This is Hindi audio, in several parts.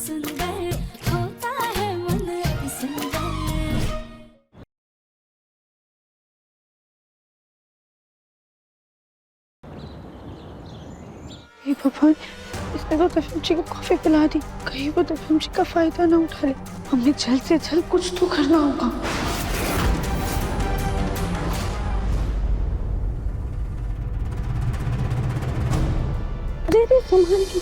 सुंदर होता है मन अति सुंदर। हे भगवान, इसने तो दफिम जी को कॉफी पिला दी, कहीं वो दफिम जी का फायदा ना उठा ले। हमें जल्द से जल्द कुछ तो करना होगा। अरे संभाल के।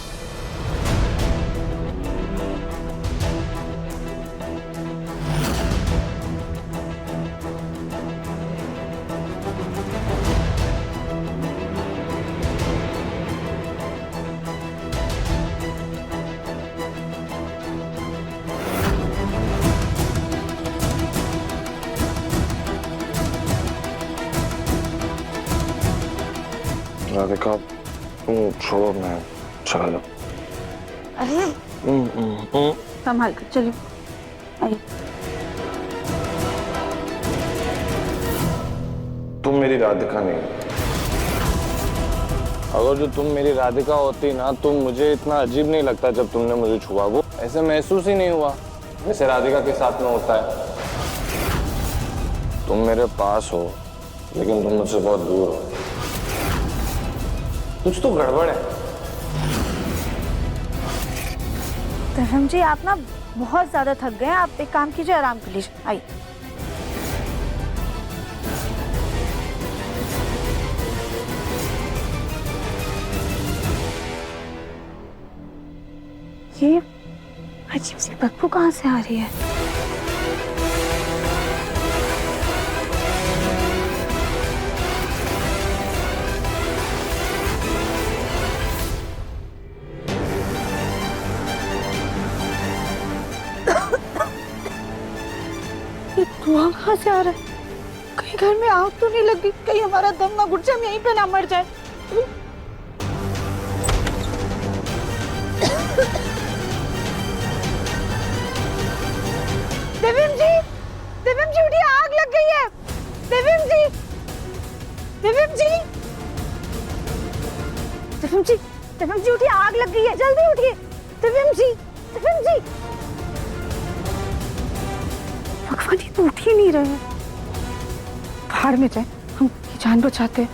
राधिका, तुम छोड़ो, मैं चलो। अरे संभाल कर चलिए। आइए। तुम मेरी राधिका नहीं। अगर जो तुम मेरी राधिका होती ना, तो मुझे इतना अजीब नहीं लगता जब तुमने मुझे छुआ। वो ऐसे महसूस ही नहीं हुआ जैसे राधिका के साथ में होता है। तुम मेरे पास हो, लेकिन तुम मुझसे बहुत दूर हो। कुछ तो गड़बड़ है। दफिम जी, आप ना बहुत ज्यादा थक गए हैं, आप एक काम कीजिए, आराम कर लीजिए। आइए। ये अजीब सी बदबू कहाँ से आ रही है? धुआं कहाँ से आ रहा है? कहीं घर में आग तो नहीं लग गई? कहीं हमारा दम ना घुट जाए, हम यहीं पे ना मर जाए। देविम जी, देविम जी उठिए, आग लग गई है। देविम जी, देविम जी, देविम जी, देविम जी उठिए, आग लग गई है, जल्दी उठिए। देविम जी, देविम जी। भगवान, ये तो उठ ही नहीं रहे हैं। बाहर में जाए, हम ये जान बचाते हैं।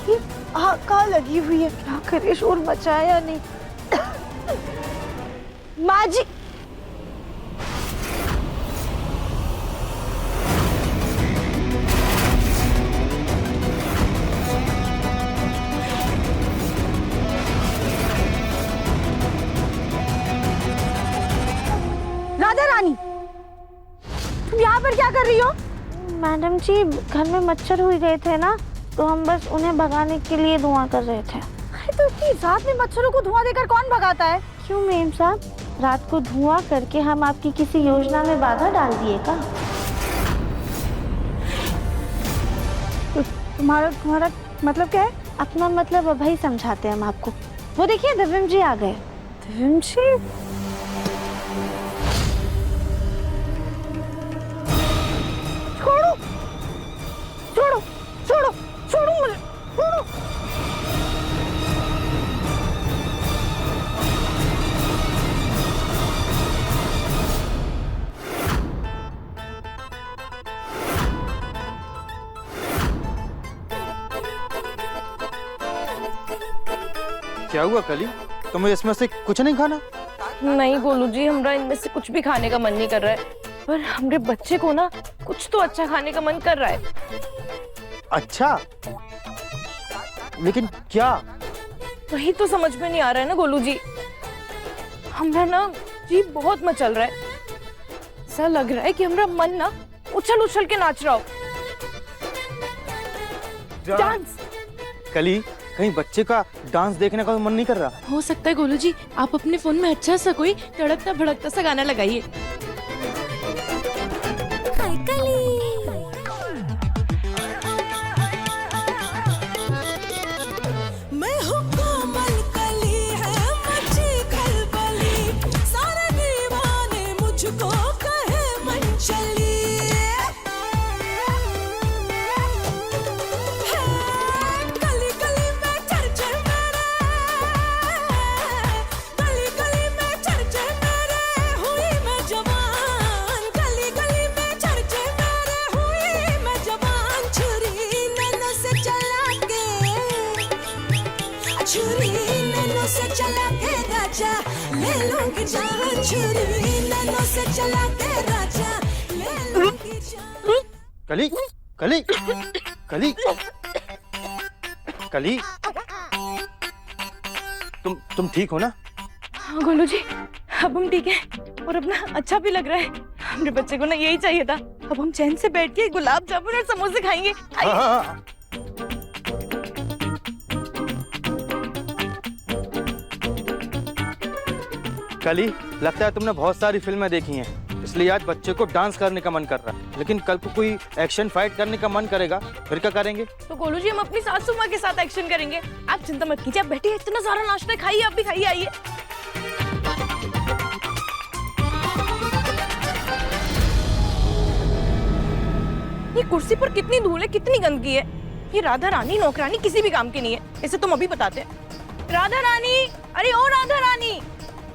ये आग कहाँ लगी हुई है? क्या करे, शोर मचाया या नहीं? माँ जी, राधा रानी, तुम यहाँ पर क्या कर रही हो? मैडम जी, घर में मच्छर हुए गए थे ना, तो हम बस उन्हें भगाने के लिए धुआं कर रहे थे। अरे तो इतनी रात में मच्छरों को धुआं देकर कौन भगाता है? क्यों मेम साहब, रात को धुआं करके हम आपकी किसी योजना में बाधा डाल दिए का? तो तुम्हारा मतलब क्या है? अपना मतलब अब ही समझाते हैं हम आपको। वो देखिए, दफिम जी आ गए। दफिम जी, छोड़ो छोड़ो छोड़ो छोड़ो मुझे, छोड़ो। क्या हुआ कली? तुम्हें इसमें से कुछ नहीं खाना? नहीं गोलू जी, हमरा इनमें से कुछ भी खाने का मन नहीं कर रहा है, पर हमरे बच्चे को ना कुछ तो अच्छा खाने का मन कर रहा है। अच्छा, लेकिन क्या? वही तो समझ में नहीं आ रहा है ना गोलू जी। हमरा ना जी बहुत मचल रहा है, ऐसा लग रहा है कि हमरा मन ना उछल उछल के नाच रहा हो। डांस। कली, कहीं बच्चे का डांस देखने का मन नहीं कर रहा? हो सकता है गोलू जी, आप अपने फोन में अच्छा सा कोई तड़कता भड़कता सा गाना लगाइए। छुरी नैनों से चला के राजा ले लूंगी जान छुरी नैनों से चला के राजा ले लूंगी जान। कली कली कली कली, तुम ठीक हो ना? हाँ गोलू जी, अब हम ठीक हैं और अपना अच्छा भी लग रहा है। हमने बच्चे को ना यही चाहिए था। अब हम चैन से बैठ के गुलाब जामुन और समोसे खाएंगे। हाँ। कली, लगता है तुमने बहुत सारी फिल्में देखी हैं, इसलिए आज बच्चे को डांस करने का मन कर रहा है। लेकिन कल को कोई एक्शन फाइट करने का मन करेगा, फिर क्या करेंगे? तो गोलू जी हम अपनी सासू माँ के साथ एक्शन करेंगे। आप चिंता मत कीजिए, आप बैठिए, इतना सारा नाश्ता खाइए, आप भी खाइए, आइए। ये कुर्सी पर कितनी धूल है, कितनी गंदगी है। ये राधा रानी नौकरानी किसी भी काम की नहीं है, इसे तुम अभी बताते हैं। राधा रानी, अरे ओ राधा रानी,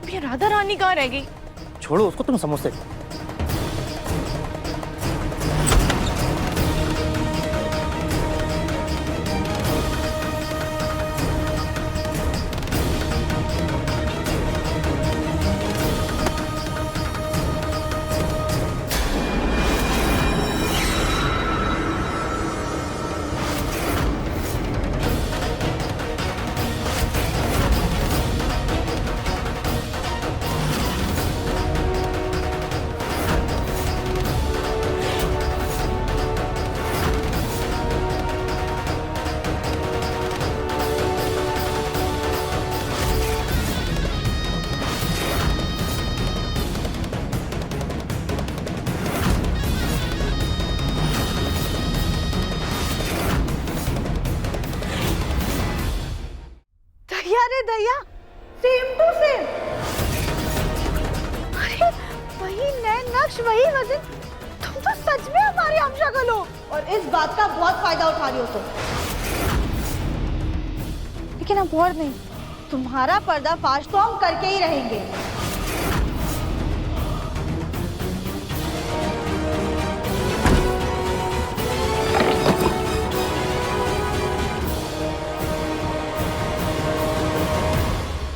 ये राधा रानी कहाँ रह गई? छोड़ो उसको, तुम समोसे। दया, सेम टू सेम। अरे वही नए नक्श, वही वजन। तुम तो सच में हमारी हमशक्ल हो और इस बात का बहुत फायदा उठा रही हो तुम। लेकिन अब और नहीं, तुम्हारा पर्दाफाश तो हम करके ही रहेंगे।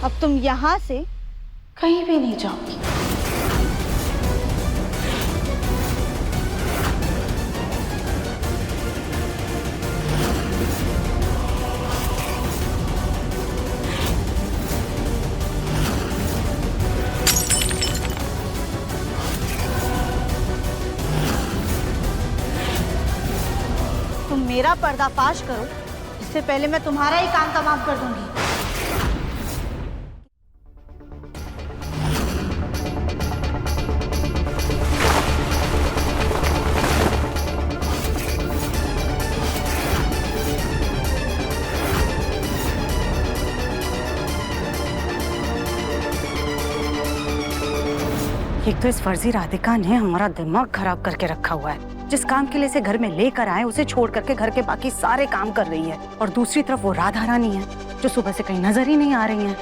अब तुम यहाँ से कहीं भी नहीं जाओगी। तुम मेरा पर्दाफाश करो, इससे पहले मैं तुम्हारा ही काम तमाम कर दूंगी। एक तो इस फर्जी राधिका ने हमारा दिमाग खराब करके रखा हुआ है। जिस काम के लिए इसे घर में लेकर आए उसे छोड़ करके घर के बाकी सारे काम कर रही है। और दूसरी तरफ वो राधा रानी है जो सुबह से कहीं नजर ही नहीं आ रही है।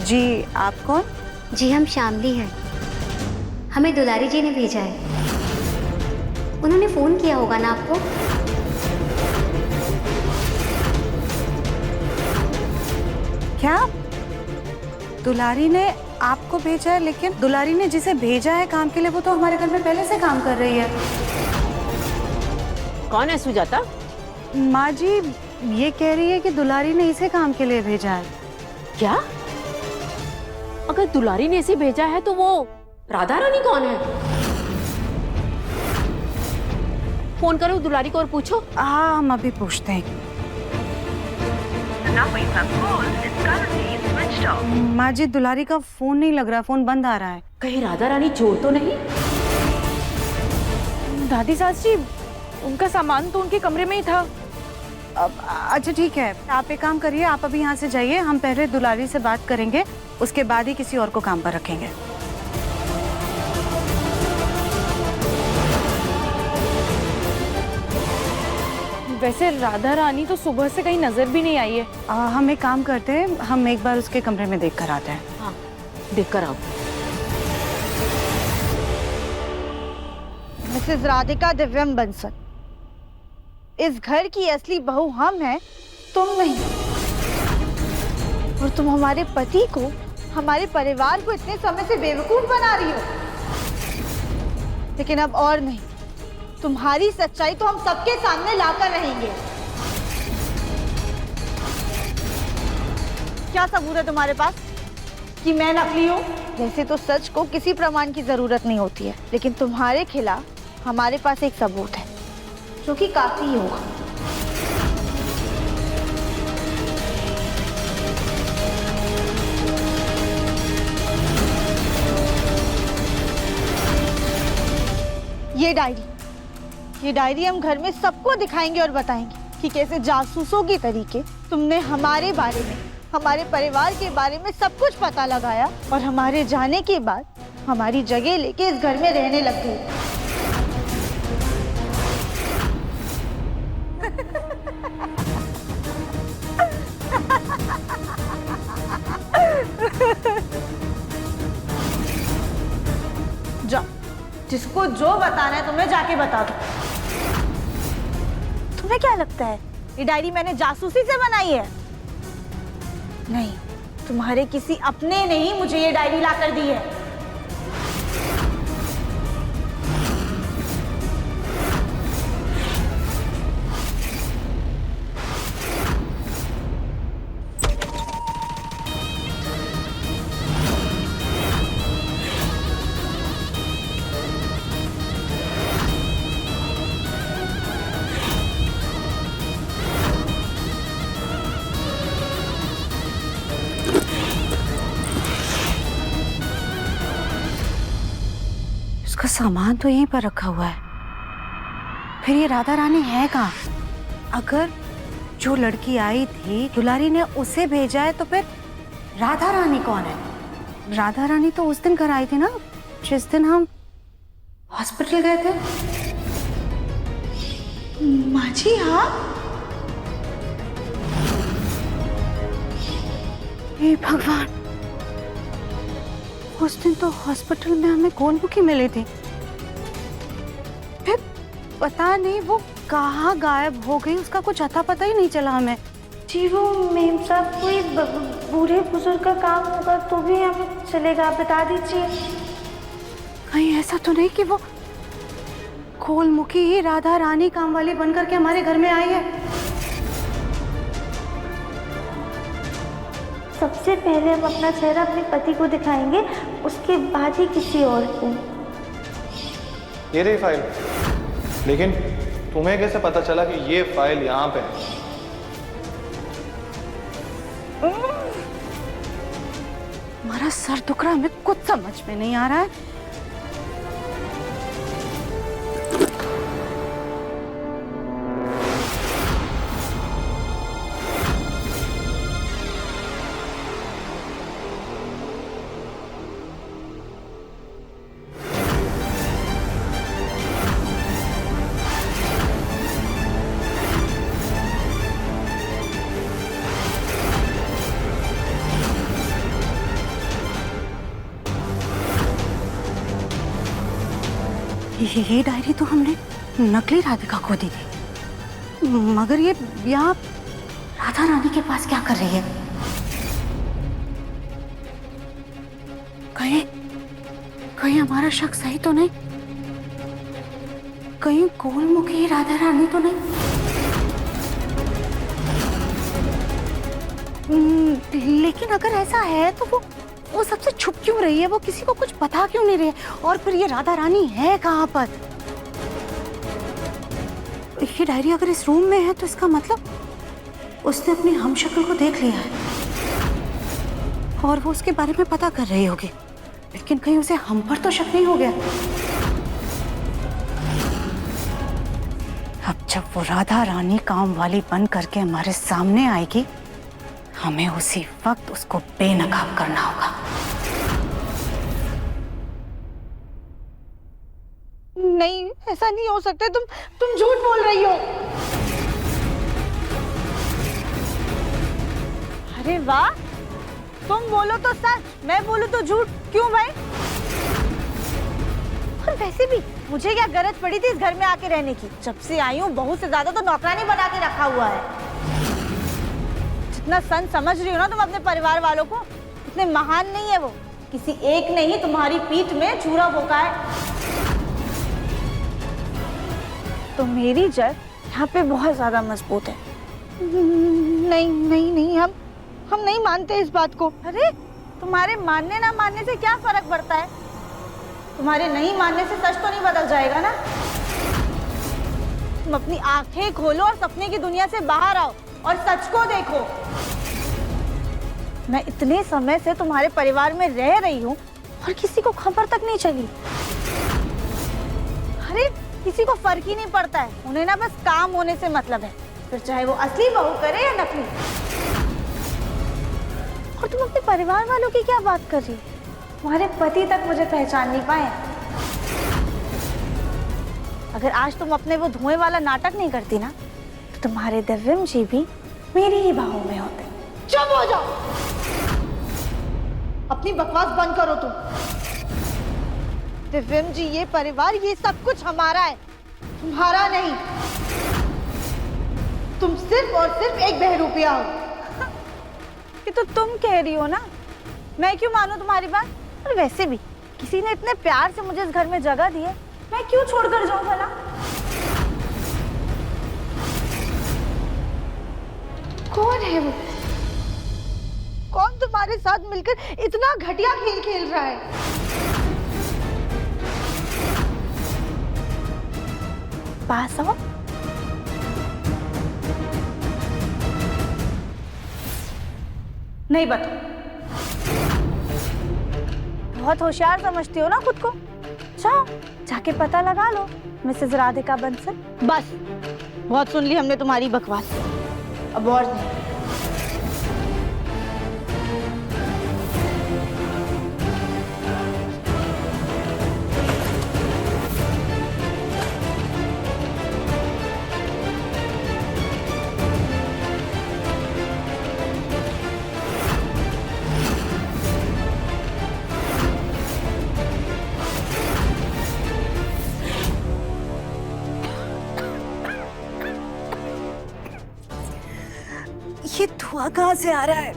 जी आप कौन? जी हम शामली हैं। हमें दुलारी जी ने भेजा है। उन्होंने फोन किया होगा ना आपको? क्या दुलारी ने आपको भेजा है? लेकिन दुलारी ने जिसे भेजा है काम के लिए वो तो हमारे घर में पहले से काम कर रही है। कौन है सुजाता? माँ जी ये कह रही है कि दुलारी ने इसे काम के लिए भेजा है। क्या? अगर दुलारी ने इसे भेजा है तो वो राधा रानी कौन है? फोन करो दुलारी को और पूछो। हाँ हम अभी पूछते हैं। माँ जी दुलारी का फोन नहीं लग रहा, फोन बंद आ रहा है। कहीं राधा रानी चोर तो नहीं? दादी सास जी, उनका सामान तो उनके कमरे में ही था। अच्छा ठीक है, आप एक काम करिए, आप अभी यहाँ से जाइए, हम पहले दुलारी से बात करेंगे, उसके बाद ही किसी और को काम पर रखेंगे। वैसे राधा रानी तो सुबह से कहीं नजर भी नहीं आई है। हम एक काम करते हैं, हम एक बार उसके कमरे में देख कर आते हैं। हाँ, देख कर आओ। मिसेस राधिका दिव्यम बंसल, इस घर की असली बहू हम हैं, तुम नहीं। और तुम हमारे पति को, हमारे परिवार को इतने समय से बेवकूफ बना रही हो। लेकिन अब और नहीं, तुम्हारी सच्चाई तो हम सबके सामने लाकर रहेंगे। क्या सबूत है तुम्हारे पास कि मैं नकली हूँ? वैसे तो सच को किसी प्रमाण की जरूरत नहीं होती है, लेकिन तुम्हारे खिलाफ हमारे पास एक सबूत है जो कि काफी होगा। ये डायरी हम घर में सबको दिखाएंगे और बताएंगे कि कैसे जासूसों की तरीके तुमने हमारे बारे में, हमारे परिवार के बारे में सब कुछ पता लगाया और हमारे जाने के बाद हमारी जगह लेके इस घर में रहने लग गई। जाओ, जिसको जो बताना है तुम्हें जाके बता दो। तुम्हें क्या लगता है ये डायरी मैंने जासूसी से बनाई है? नहीं, तुम्हारे किसी अपने ने ही मुझे ये डायरी ला कर दी है। उसका सामान तो यहीं पर रखा हुआ है, फिर ये राधा रानी है कहाँ? अगर जो लड़की आई थी दुलारी ने उसे भेजा है तो फिर राधा रानी कौन है? राधा रानी तो उस दिन घर आई थी ना, जिस दिन हम हॉस्पिटल गए थे। माँ जी, हाँ। हे भगवान, उस दिन तो हॉस्पिटल में हमें गोलमुखी मिली थी, फिर पता नहीं वो कहाँ गायब हो गई, उसका कुछ अता पता ही नहीं चला हमें। जी वो मेम साहब कोई बूढ़े बुजुर्ग का काम होगा तो भी हमें चलेगा, बता दीजिए। कहीं ऐसा तो नहीं कि वो गोलमुखी ही राधा रानी काम वाली बनकर के हमारे घर में आई है? सबसे पहले हम अपना चेहरा अपने पति को दिखाएंगे, उसके बाद ही किसी और को। ये रही फाइल, लेकिन तुम्हें कैसे पता चला कि ये फाइल यहाँ पे है? हमारा सर दुख रहा है, हमें कुछ समझ में नहीं आ रहा है। ये डायरी तो हमने नकली राधिका को दी थी, मगर ये यहाँ राधा रानी के पास क्या कर रही है? कहीं हमारा शक सही तो नहीं? कहीं गोलमुखी राधा रानी तो नहीं? लेकिन अगर ऐसा है तो वो सबसे छुप क्यों रही है? वो किसी को कुछ बता क्यों नहीं रही है? और फिर ये राधा रानी है कहाँ पर? ये डायरी अगर इस रूम में है तो इसका मतलब उसने अपनी हमशक्ल को देख लिया है और वो उसके बारे में पता कर रही होगी। लेकिन कहीं उसे हम पर तो शक नहीं हो गया? अब जब वो राधा रानी काम वाली बन करके हमारे सामने आएगी, हमें उसी वक्त उसको बेनकाब करना होगा। नहीं, ऐसा नहीं हो सकता। तुम झूठ बोल रही हो। अरे वाह, तुम बोलो तो सच, मैं बोलूं तो झूठ, क्यों भाई? और वैसे भी मुझे क्या गरज पड़ी थी इस घर में आके रहने की? जब से आई हूँ बहू से ज्यादा तो नौकरानी बना के रखा हुआ है। जितना सन समझ रही हो ना तुम अपने परिवार वालों को, इतने महान नहीं है वो। किसी एक ने ही तुम्हारी पीठ में छुरा भोंका है। तो मेरी जड़ यहाँ पे बहुत ज्यादा मजबूत है। नहीं नहीं नहीं, हम नहीं मानते इस बात को। अरे तुम्हारे मानने ना मानने से क्या फर्क पड़ता है? तुम्हारे नहीं मानने से सच तो नहीं बदल जाएगा ना। तुम अपनी आंखें खोलो और सपने की दुनिया से बाहर आओ और सच को देखो। मैं इतने समय से तुम्हारे परिवार में रह रही हूँ और किसी को खबर तक नहीं चली। अरे किसी को फर्क ही नहीं पड़ता है, उन्हें ना बस काम होने से मतलब है, फिर चाहे वो असली बहू करे या नकली। और तुम अपने परिवार वालों की क्या बात कर रही हो? तुम्हारे पति तक मुझे पहचान नहीं पाए। अगर आज तुम अपने वो धुएं वाला नाटक नहीं करती ना, तो तुम्हारे दिव्यम जी भी मेरी ही बाहों में होते। चुप हो जाओ, अपनी बकवास बंद करो तुम। दिव्यम जी, ये परिवार, ये सब कुछ हमारा है, तुम्हारा नहीं। तुम सिर्फ और सिर्फ एक बहरूपिया हो। ये तो तुम कह रही हो ना, मैं क्यों मानूं तुम्हारी बात? और वैसे भी किसी ने इतने प्यार से मुझे इस घर में जगह दी है, मैं क्यों छोड़कर जाऊं भला? कौन है वो? कौन तुम्हारे साथ मिलकर इतना घटिया खेल खेल रहा है? पास आओ। नहीं बता। बहुत होशियार समझती हो ना खुद को। जाओ जाके पता लगा लो मिसेस राधिका बंसल। बस बहुत सुन ली हमने तुम्हारी बकवास, अब और नहीं। ये धुआं कहाँ से आ रहा है?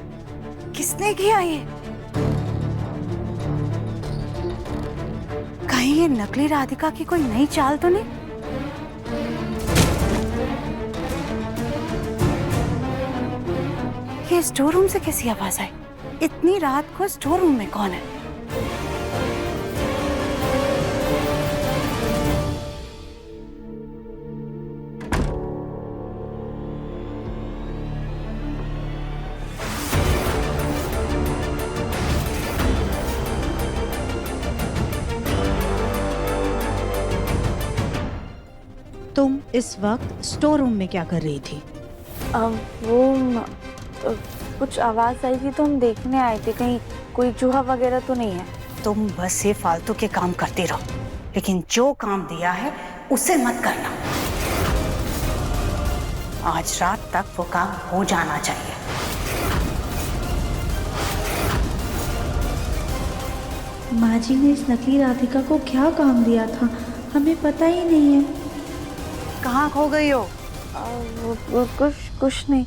किसने किया ये? कहीं ये नकली राधिका की कोई नई चाल तो नहीं? ये स्टोर रूम से कैसी आवाज आई? इतनी रात को स्टोर रूम में कौन है? तुम इस वक्त स्टोर रूम में क्या कर रही थी? कुछ आवाज आई थी तो हम देखने आए थे, कहीं कोई चूहा वगैरह तो नहीं है। तुम बस ये फालतू के काम करती रहो, लेकिन जो काम दिया है उसे मत करना। आज रात तक वो काम हो जाना चाहिए। माँ जी ने इस नकली राधिका को क्या काम दिया था, हमें पता ही नहीं है। कहाँ खो गई हो? कुछ नहीं,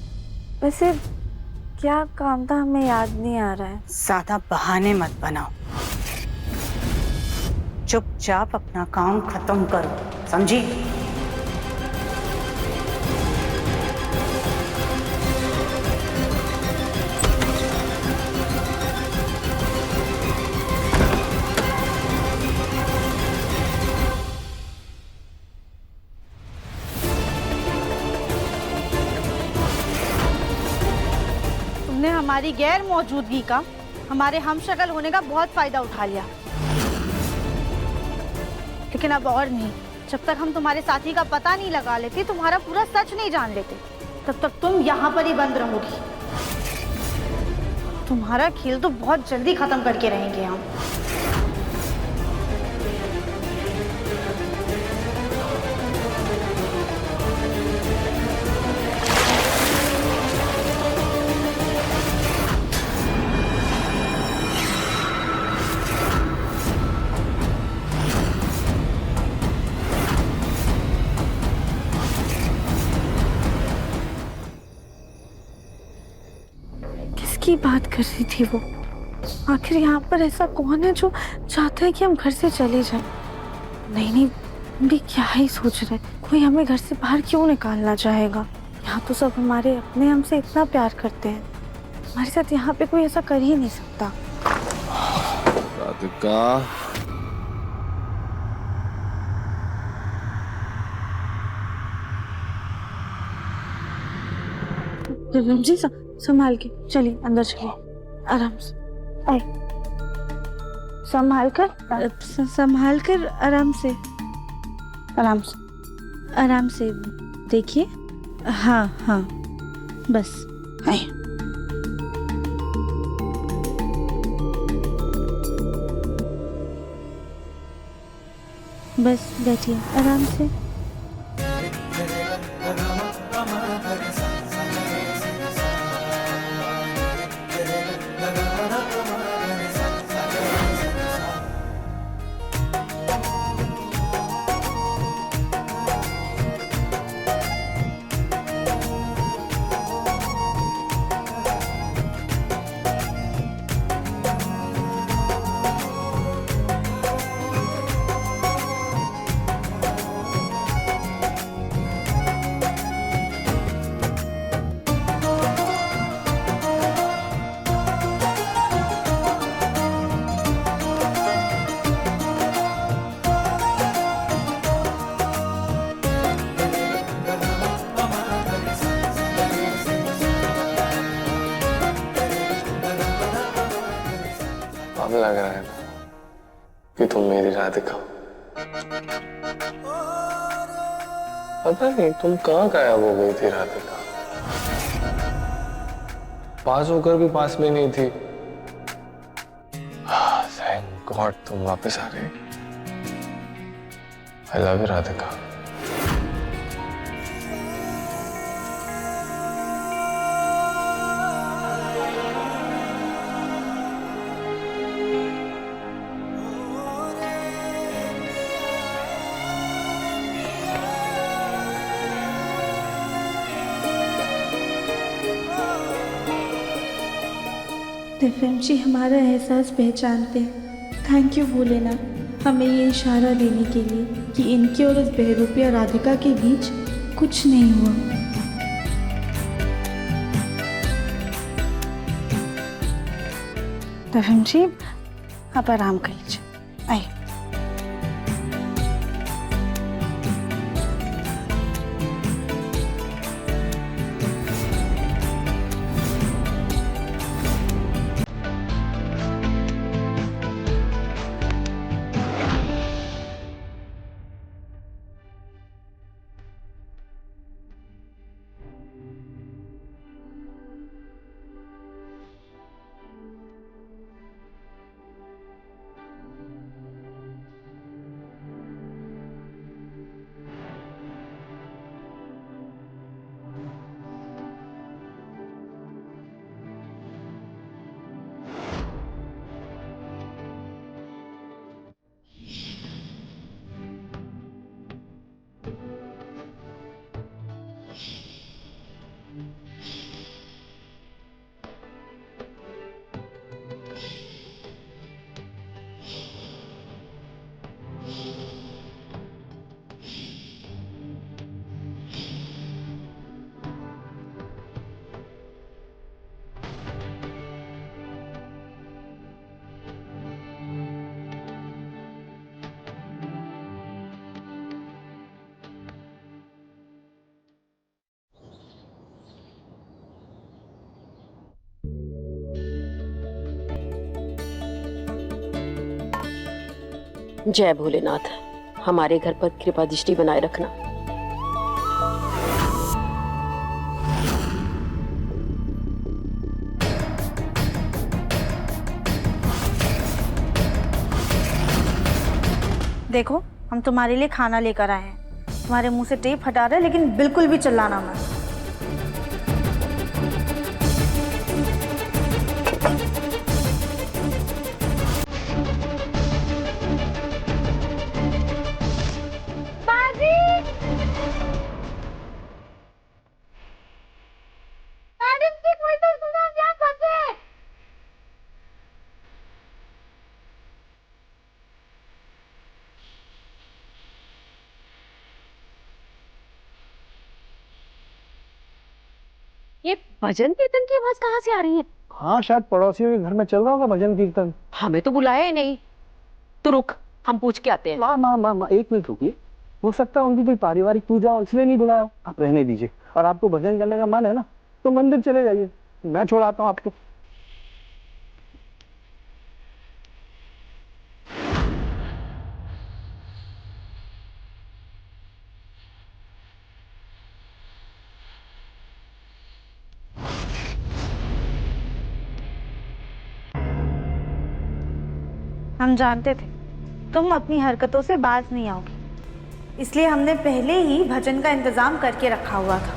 वैसे क्या काम था हमें याद नहीं आ रहा है। ज्यादा बहाने मत बनाओ, चुपचाप अपना काम खत्म करो, समझी? तुमने हमारी गैर मौजूदगी का, हमारे हमशक्ल होने का बहुत फायदा उठा लिया, लेकिन अब और नहीं। जब तक हम तुम्हारे साथी का पता नहीं लगा लेते, तुम्हारा पूरा सच नहीं जान लेते, तब तक तुम यहाँ पर ही बंद रहोगी। तुम्हारा खेल तो बहुत जल्दी खत्म करके रहेंगे हम। की बात कर रही थी वो? आखिर यहाँ पर ऐसा कौन है जो चाहता है कि हम घर से चले जाएं? नहीं नहीं, हम भी क्या ही सोच रहे हैं, कोई हमें घर से बाहर क्यों निकालना चाहेगा? यहाँ तो सब हमारे अपने हमसे इतना प्यार करते हैं, हमारे साथ यहाँ पे कोई ऐसा कर ही नहीं सकता। राधिका, जी संभाल के चलिए, अंदर चलिए, आराम से। आए, संभाल कर आराम से, आराम से देखिए। हाँ हाँ, बस आए। बस बैठिए आराम से। अब लग रहा है ना कि तुम मेरी राधिका हो। पता नहीं तुम कहाँ गायब हो गई थी राधिका, पास होकर भी पास में नहीं थी। थैंक गॉड तुम वापस आ गई। I love you Radhika. Divyam ji हमारा एहसास पहचानते हैं। थैंक यू भोलेनाथ, हमें ये इशारा देने के लिए कि इनकी और उस बहरूपिया राधिका के बीच कुछ नहीं हुआ। दिव्यम जी आप आराम कर लीजिए, आइए। जय भोलेनाथ, हमारे घर पर कृपा दृष्टि बनाए रखना। देखो हम तुम्हारे लिए खाना लेकर आए हैं, तुम्हारे मुंह से टेप हटा रहे, लेकिन बिल्कुल भी चिल्लाना मत। मैडम जी कोई तो सुनो, क्या करते हैं? भजन कीर्तन की आवाज कहाँ से आ रही है? हाँ, शायद पड़ोसियों के घर में चल रहा होगा भजन कीर्तन। हमें तो बुलाया ही नहीं। तो रुक, हम पूछ के आते हैं। माँ, 1 मिनट रुकिए। हो सकता है उनकी कोई पारिवारिक पूजा हो, इसलिए नहीं बुलाया। आप रहने दीजिए। और आपको भजन करने का मन है ना, तो मंदिर चले जाइए, मैं छोड़ाता हूँ आपको। हम जानते थे तुम अपनी हरकतों से बाज नहीं आओगी, इसलिए हमने पहले ही भजन का इंतजाम करके रखा हुआ था।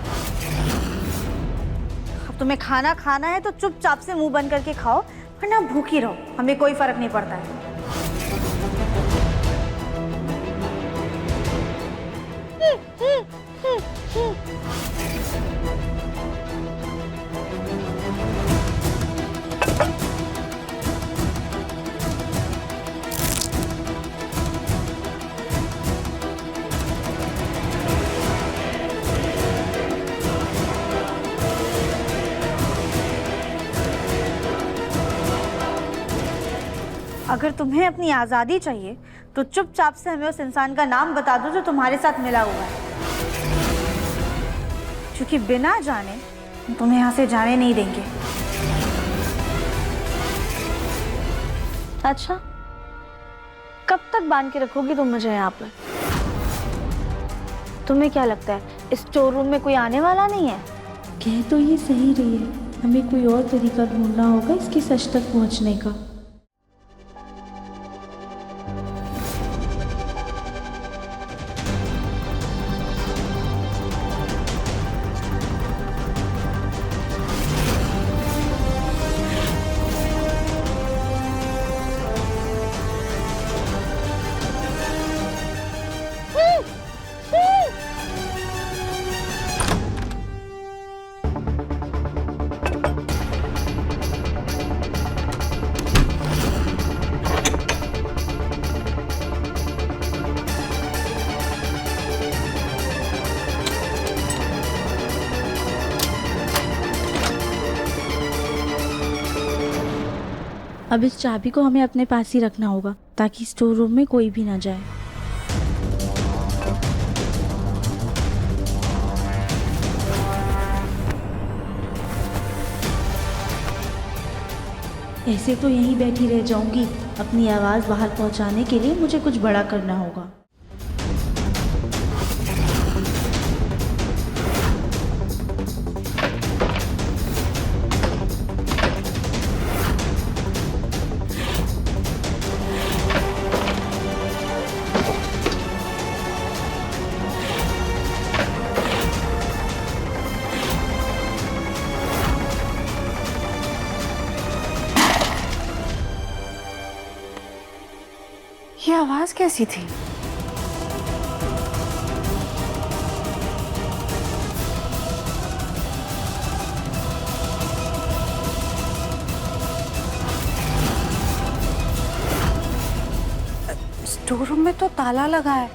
अब तुम्हें खाना खाना है तो चुपचाप से मुंह बंद करके खाओ, वरना भूखी रहो, हमें कोई फर्क नहीं पड़ता है। अगर तुम्हें अपनी आज़ादी चाहिए तो चुपचाप से हमें उस इंसान का नाम बता दो जो तुम्हारे साथ मिला हुआ है, क्योंकि बिना जाने हम तुम्हें यहाँ से जाने नहीं देंगे। अच्छा, कब तक बांध के रखोगी तुम मुझे यहाँ पर? तुम्हें क्या लगता है इस स्टोर रूम में कोई आने वाला नहीं है? कह तो ये सही रही है, हमें कोई और तरीका ढूंढना होगा इसके सच तक पहुंचने का। अब इस चाबी को हमें अपने पास ही रखना होगा ताकि स्टोर रूम में कोई भी ना जाए। ऐसे तो यहीं बैठी रह जाऊंगी, अपनी आवाज़ बाहर पहुंचाने के लिए मुझे कुछ बड़ा करना होगा। ये आवाज कैसी थी? स्टोर रूम में तो ताला लगा है,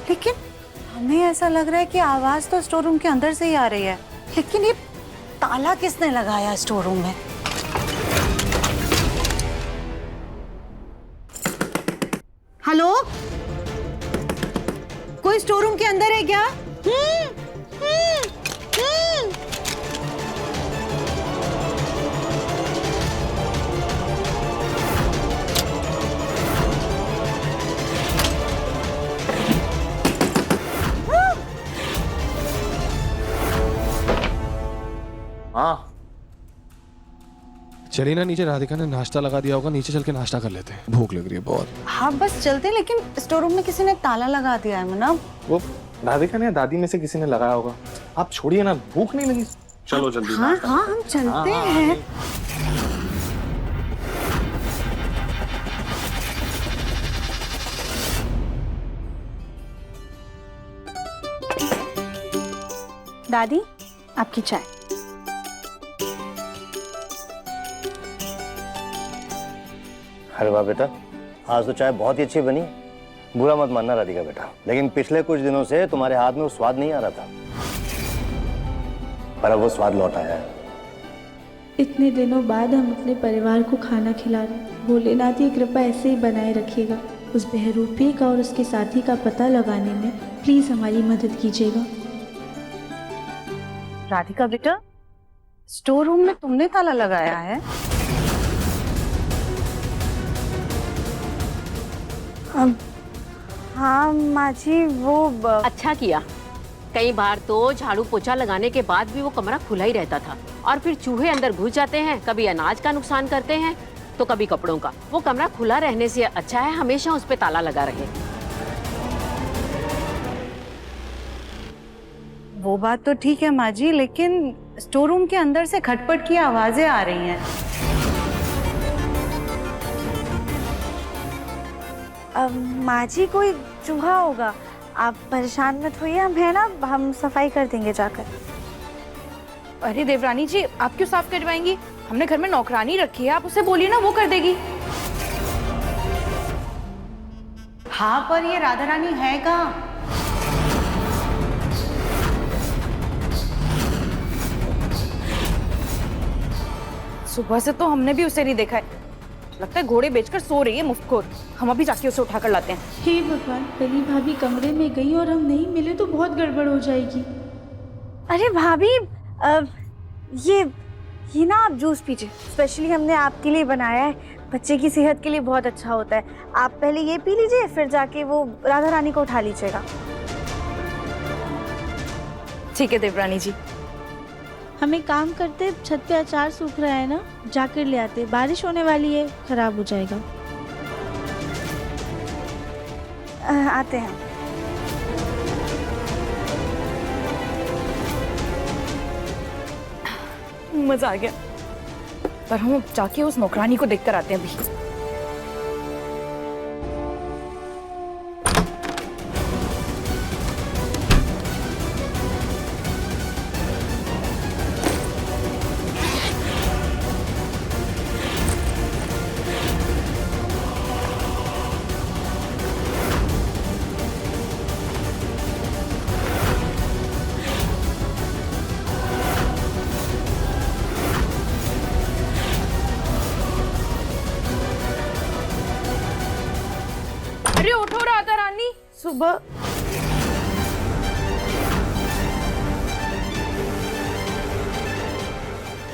लेकिन हमें ऐसा लग रहा है कि आवाज तो स्टोर रूम के अंदर से ही आ रही है। लेकिन ये ताला किसने लगाया स्टोर रूम में? हेलो, कोई स्टोर रूम के अंदर है क्या? हाँ, चलिए ना, नीचे राधिका ने नाश्ता लगा दिया होगा, नीचे चल के नाश्ता कर लेते हैं, भूख लग रही है बहुत। हाँ बस चलते, लेकिन स्टोर रूम में किसी ने ताला लगा दिया है मुन्ना। वो राधिका ने, दादी में से किसी ने लगाया होगा। आप छोड़िए ना, भूख नहीं लगी? चलो जल्दी। हाँ हाँ, हम चलते हैं। दादी, आपकी चाय। अरे वाह बेटा, आज तो चाय बहुत ही अच्छी बनी। बुरा मत मानना राधिका बेटा, लेकिन पिछले कुछ दिनों से तुम्हारे हाथ में वो स्वाद नहीं आ रहा था। पर अब वो स्वाद लौट आया है। इतने दिनों बाद हम अपने परिवार को खाना खिला रहे हैं। भोलेनाथ की कृपा ऐसे ही बनाए रखिएगा। उस बहरूपी का और उसके साथी का पता लगाने में प्लीज हमारी मदद कीजिएगा। राधिका बेटा, स्टोर रूम में तुमने ताला लगाया है? हाँ माँ जी, वो अच्छा किया। कई बार तो झाड़ू पोछा लगाने के बाद भी वो कमरा खुला ही रहता था और फिर चूहे अंदर घुस जाते हैं, कभी अनाज का नुकसान करते हैं तो कभी कपड़ों का। वो कमरा खुला रहने से अच्छा है हमेशा उस पे ताला लगा रहे। वो बात तो ठीक है माँ जी, लेकिन स्टोर रूम के अंदर से खटपट की आवाजें आ रही हैं। माँ जी, कोई चूहा होगा। आप परेशान मत होइए, हम है ना, हम सफाई कर देंगे जाकर। अरे देवरानी जी, आप क्यों साफ करवाएंगी? हमने घर में नौकरानी रखी है, आप उससे बोलिए ना, वो कर देगी। हाँ, पर ये राधा रानी है कहाँ? सुबह से तो हमने भी उसे नहीं देखा है। लगता है घोड़े बेचकर सो रही है मुफ्तखोर। हम अभी जाके उसे उठा कर लाते हैं। हे भगवान, कली भाभी कमरे में गई और हम नहीं मिले तो बहुत गड़बड़ हो जाएगी। अरे भाभी, ये ना आप जूस पीजिए, स्पेशली हमने आपके लिए बनाया है। बच्चे की सेहत के लिए बहुत अच्छा होता है। आप पहले ये पी लीजिए, फिर जाके वो राधा रानी को उठा लीजिएगा। ठीक है देवरानी जी। हमें काम करते, छत पे अचार सूख रहा है ना, जाकर ले आते। बारिश होने वाली है, खराब हो जाएगा। आते हैं। मजा आ गया, पर हम जाके उस नौकरानी को देखकर आते हैं अभी। अरे उठो राधा रानी, सुबह।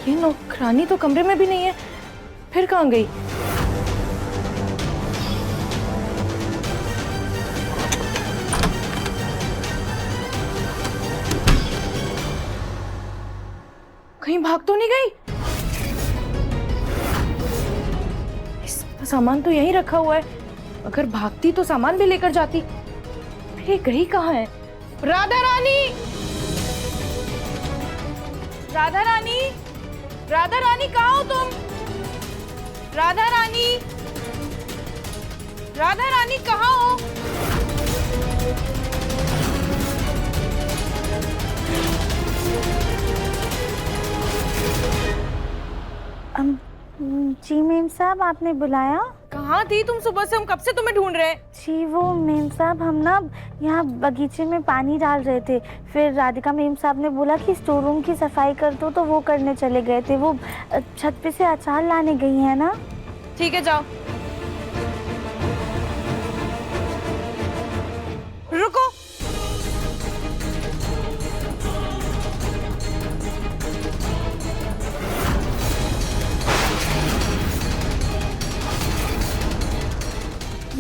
ये नौकरानी तो कमरे में भी नहीं है, फिर कहाँ गई? कहीं भाग तो नहीं गई? इसका सामान तो यहीं रखा हुआ है। अगर भागती तो सामान भी लेकर जाती। ये गई कहाँ है? राधा रानी, राधा रानी, राधा रानी, कहाँ हो तुम? राधा रानी, राधा रानी, कहाँ हो? जी मेम साहब, आपने बुलाया? कहाँ थी तुम सुबह से? हम कब से तुम्हें ढूंढ रहे हैं। जी वो मेम साहब, हम ना यहाँ बगीचे में पानी डाल रहे थे। फिर राधिका मेम साहब ने बोला कि स्टोर रूम की सफाई कर दो, तो वो करने चले गए थे। वो छत पे से अचार लाने गई है ना। ठीक है, जाओ। रुको,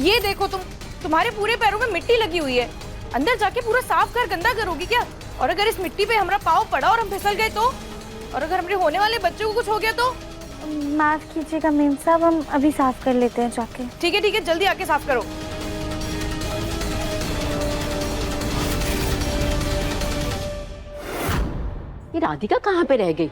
ये देखो, तुम्हारे पूरे पैरों में मिट्टी लगी हुई है। अंदर जाके पूरा साफ कर गंदा करोगी क्या? और अगर इस मिट्टी पे हमारा पाँव पड़ा और हम फिसल गए तो? और अगर हमारे होने वाले बच्चों को कुछ हो गया तो? माफ कीजिएगा मेम साहब, हम अभी साफ कर लेते हैं जाके। ठीक है ठीक है, जल्दी आके साफ करो। ये राधिका कहाँ पे रह गई?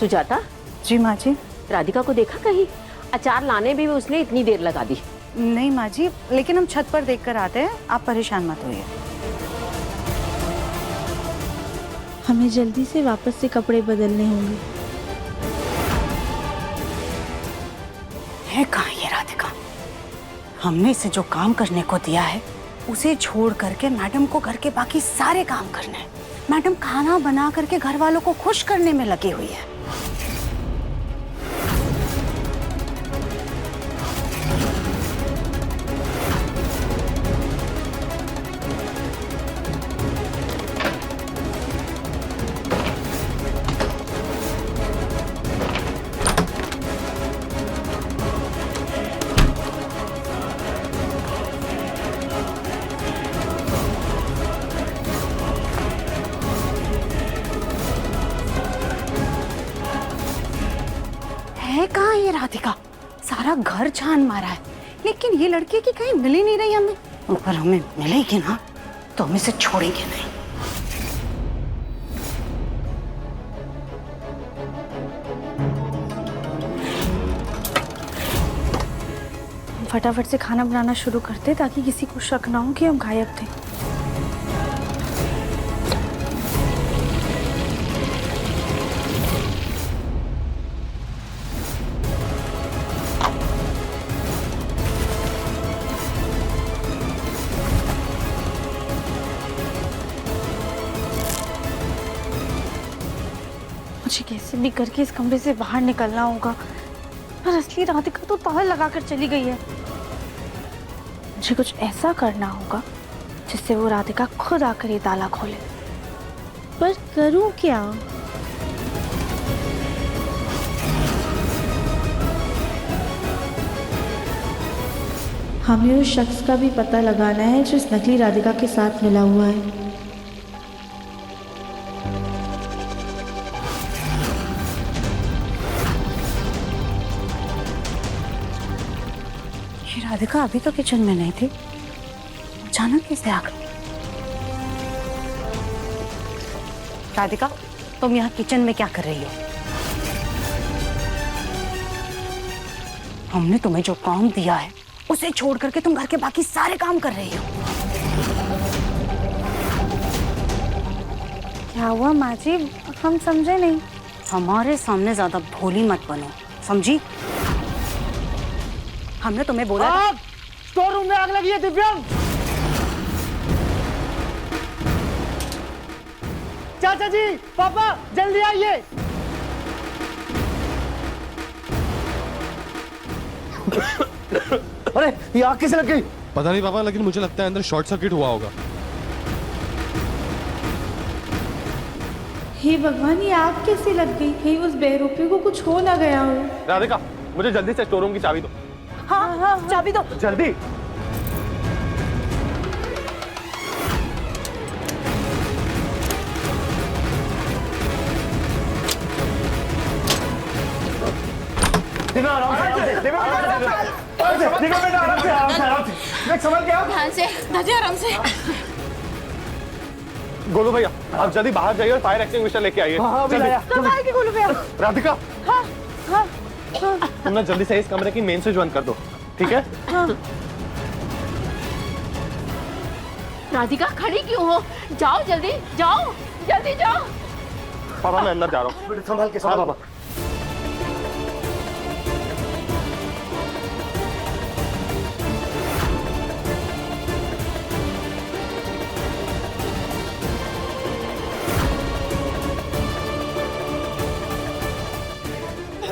सुजाता। जी माँ जी। राधिका को देखा कहीं? अचार लाने भी उसने इतनी देर लगा दी। नहीं माँ जी, लेकिन हम छत पर देखकर आते हैं, आप परेशान मत होइए। हमें जल्दी से वापस से कपड़े बदलने होंगे। है कहाँ ये राधिका? हमने इसे जो काम करने को दिया है उसे छोड़ करके मैडम को घर के बाकी सारे काम करने हैं। मैडम खाना बना करके घर वालों को खुश करने में लगी हुई है। है कहाँ ये राधिका? सारा घर छान मारा है, लेकिन ये लड़की की कहीं मिल ही नहीं रही हमें। ऊपर हमें मिलेगी ना तो हम इसे छोड़ेंगे नहीं। फटाफट से खाना बनाना शुरू करते ताकि किसी को शक ना हो कि हम गायब थे। मुझे कैसे भी करके इस कमरे से बाहर निकलना होगा, पर असली राधिका तो ताला लगाकर चली गई है। मुझे कुछ ऐसा करना होगा जिससे वो राधिका खुद आकर ये ताला खोले। पर करूं क्या? हमें उस शख्स का भी पता लगाना है जो इस नकली राधिका के साथ मिला हुआ है। राधिका अभी तो किचन में नहीं थी, अचानक कैसे आ गई? राधिका, तुम यहाँ किचन में क्या कर रही हो? हमने तुम्हें जो काम दिया है उसे छोड़ करके तुम घर के बाकी सारे काम कर रही हो। क्या हुआ माँ जी? हम समझे नहीं। हमारे सामने ज्यादा भोली मत बनो, समझी? हमने तुम्हें बोला था। स्टोर रूम में आग लगी है दिव्यांग। चाचा जी, पापा, जल्दी आइए। अरे ये आग कैसे लग गई? पता नहीं पापा, लेकिन मुझे लगता है अंदर शॉर्ट सर्किट हुआ होगा। हे भगवान, ये आग कैसे लग गई? कहीं उस बेरूपी को कुछ हो ना गया हो। राधिका, मुझे जल्दी से स्टोर रूम की चाबी दो। हाँ हाँ, चाबी दो जल्दी। देखो आराम से, देखो बेटा आराम से, आराम से। देख संभल के आओ। ध्यान से दादी, आराम से। गोलू भैया, आप जल्दी बाहर जाइए और फायर एक्सटिंग्विशर लेके आइए। हाँ, के गोलू भैया। राधिका, हाँ हाँ तुम ना जल्दी से इस कमरे की मेन स्विच बंद कर दो, ठीक है? हाँ। राधिका खड़ी क्यों हो? जाओ जल्दी, जाओ जल्दी जाओ। पापा मैं अंदर जा रहा हूँ। संभाल के, संभाल। पापा।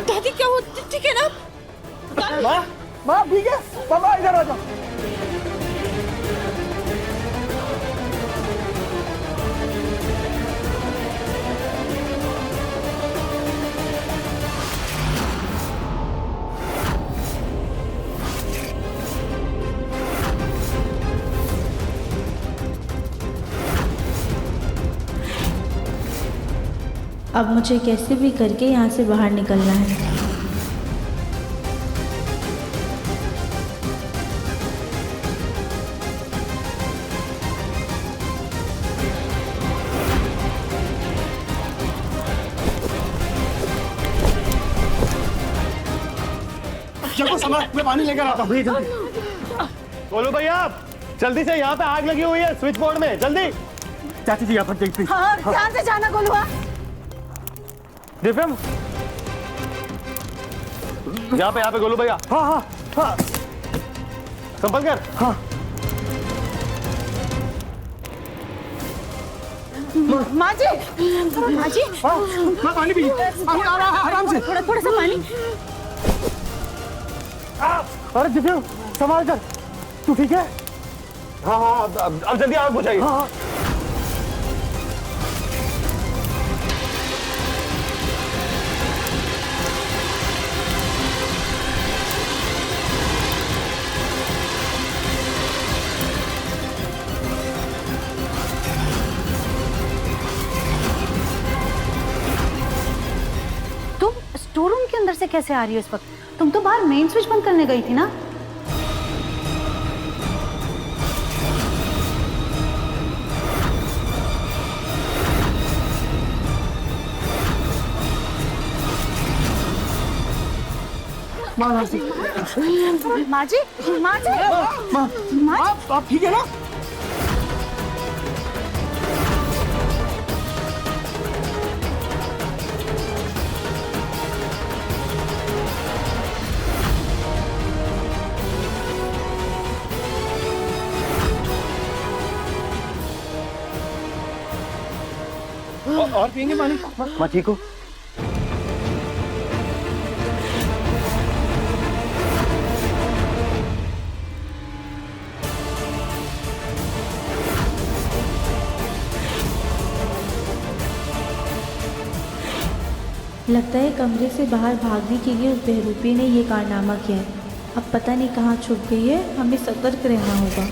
दादी क्या हो? ठीक है ना? माँ ठीक है? पापा इधर आ जाओ। अब मुझे कैसे भी करके यहाँ से बाहर निकलना है। चलो संभाल, मैं पानी लेकर आता हूँ। गोलू भैया, जल्दी से, यहाँ पे आग लगी हुई है स्विच बोर्ड में, जल्दी। चाची जी यहाँ पर देखती। हाँ, ध्यान से जाना गोलुआ। दिव्यम, यहाँ पे गोलू भैया। हाँ हाँ हाँ। संभल कर। हाँ। माँ जी, माँ जी, माँ पानी पी आराम से। थोड़ा थोड़ा सा पानी। अरे दिव्या संभाल कर, तू ठीक है? हाँ हाँ, अब जल्दी आग बुझाइए। हाँ तुम स्टोर रूम के अंदर से कैसे आ रही हो इस वक्त? तुम तो बाहर मेन स्विच बंद करने गई थी ना? माँ माँ जी, माँ जी, माँ आप ठीक है ना? और पियेंगे पानी? माँ ठीक हो? लगता है कमरे से बाहर भागने के लिए उस बहरूपी ने ये कारनामा किया है। अब पता नहीं कहाँ छुप गई है, हमें सतर्क रहना होगा।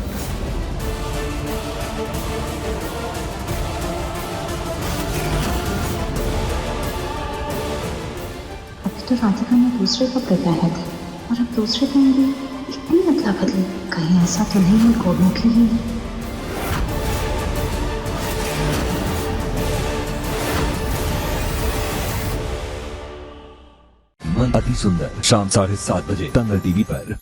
अभी तो राधिका ने दूसरे कपड़े पहने थे और अब दूसरे पहन ली। इतनी अदला बदली, कहीं ऐसा तो नहीं है गोदों की ही है। अति सुंदर शाम 7:30 बजे तंगर टीवी पर।